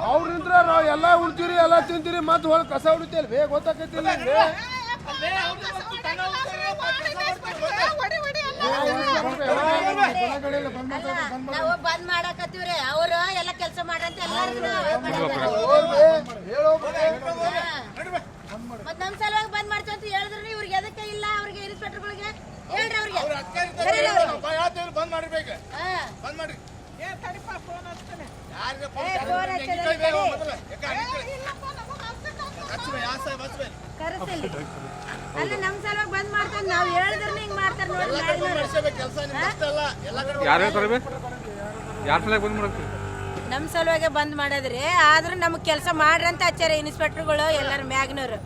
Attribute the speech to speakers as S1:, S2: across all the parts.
S1: ಅವ್ರಿಂದ್ರ ನಾವು ಎಲ್ಲ ಉಣ್ತೀರಿ ಎಲ್ಲ ತಿಂತೀರಿ ಮತ್ತೆ ಹೊಳ ಕಸ ಹೊಡಿತೀವಿ ಬೇಗ ಗೊತ್ತಾಕೈತಿಲ್ಲ
S2: ನಾವು ಬಂದ್ ಮಾಡಾಕತ್ತೀವ್ರಿ ಅವರು ಎಲ್ಲ ಕೆಲಸ ಮಾಡ್ರಂತ ಮತ್ ನಮ್ ಸಲುವಾಗಿ ಬಂದ್ ಮಾಡ್ತೀವಿ ಅಂತ ಹೇಳಿದ್ರಿ ಇವ್ರಿಗೆ ಎದಕ್ಕೆ ಇಲ್ಲ ಅವ್ರಿಗೆ ಇನ್ಸ್ಪೆಕ್ಟರ್ಗಳಿಗೆ ಹೇಳ್ರಿ ಅವ್ರಿಗೆ
S3: ಬಂದ್ ಮಾಡಿರ್ಬೇಕು ಬಂದ್ ಮಾಡ್ರಿ
S2: ಅಲ್ಲ ನಮ್ ಸಲುವಾಗಿ ಬಂದ್ ಮಾಡ್ತಾರೆ ನಾವ್ ಹೇಳಿದ್ರೆ ಹಿಂಗ್ ಮಾಡ್ತಾರ ನಮ್ ಸಲುವಾಗಿ ಬಂದ್ ಮಾಡದ್ರಿ ಆದ್ರೂ ನಮಗ್ ಕೆಲಸ ಮಾಡ್ರಿ ಅಂತ ಹಚ್ಚಾರ ಇನ್ಸ್ಪೆಕ್ಟರ್ಗಳು ಎಲ್ಲಾರ ಮ್ಯಾಗ್ನವ್ರು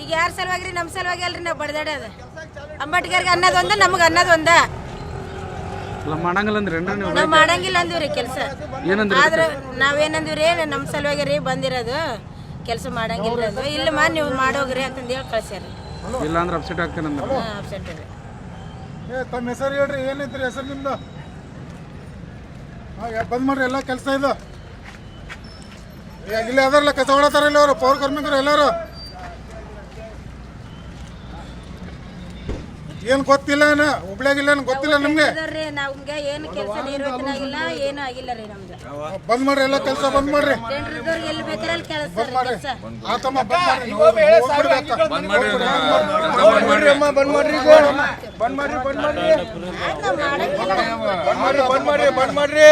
S2: ಈಗ ಯಾರ ಸಲುವಾಗಿ ನಮ್ ಸಲುವಾಗಿ ಅಲ್ರಿ ನಾವ್ ಬಡ್ದಾಡೋದ ಅಂಬೇಡ್ಕರ್ಗೆ ಅನ್ನೋದೊಂದ ನಮಗ್ ಅನ್ನೋದೊಂದ ನಾವ್ ಮಾಡಂಗಿಲ್ಲ ಅಂದಿವ್ರಿ ಕೆಲಸ ಆದ್ರ ನಾವೇನಂದಿವ್ರಿ ನಮ್ ಸಲುವಾಗಿ ರೀ ಬಂದಿರೋದು ಕೆಲಸ ಮಾಡಂಗಿಲ್ಲ ಇಲ್ಲಮ್ಮ ನೀವು ಮಾಡೋಗ್ರಿ ಅಂತಂದು ಹೇಳಿ ಕಳ್ಸ್ಯಾರ
S4: ಇಲ್ಲ ಅಂದ್ರೆ ಅಪ್ಸೆಟ್ ಆಗ್ತೇನೆ
S2: ಅಪ್ಸೆಟ್
S5: ತಮ್ಮ ಹೆಸರು ಹೇಳ್ರಿ ಏನೈತ್ರಿ ಹೆಸರು ನಿಮ್ದು ಬಂದ್ ಮಾಡ್ರಿ ಎಲ್ಲ ಕೆಲಸ ಇದು ಇಲ್ಲಿ ಅದಾರಲ್ಲ ಕಸ ಹೊಡತಾರ ಇಲ್ಲ ಅವರು ಪೌರ ಕಾರ್ಮಿಕರು ಎಲ್ಲಾರು ಏನ್ ಗೊತ್ತಿಲ್ಲ ಹುಬ್ಳ್ಯಾಗಿಲ್ಲ ಗೊತ್ತಿಲ್ಲ ನಮ್ಗೆ
S2: ನಮ್ಗೆ ಏನು ಕೆಲಸ ನಿರ್ವಹಣೆ ಏನು ಆಗಿಲ್ಲ ರೀ ನಮ್ದು
S5: ಬಂದ್ ಮಾಡ್ರಿ ಎಲ್ಲ ಕೆಲಸ ಬಂದ್ ಮಾಡ್ರಿ
S2: ಎಲ್ಲಿ ಬೇಕಾದ್ರೆ ಕೆಲಸ
S5: ಆತಮ್ಮ
S1: ಬಂದ್ ಮಾಡ್ರಿ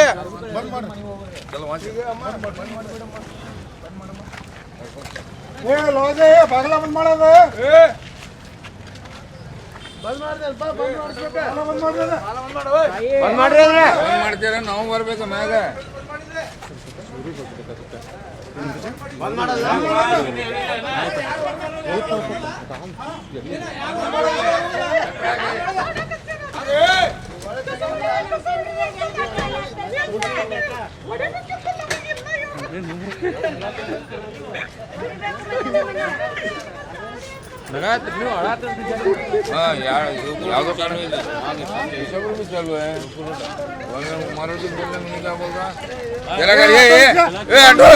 S5: ಲೋಜೆ ಬಾಗಲ ಬಂದ್ ಮಾಡೋದು
S1: ಮಾಡ್ತೀರ ನಾವು ಬರ್ಬೇಕು ಮ್ಯಾಗ ಯಾವುದೋ ಕಾರಣ ಇಲ್ಲ चालू है मराठी बोलने में क्या बोल रहा जरा कर ये हटो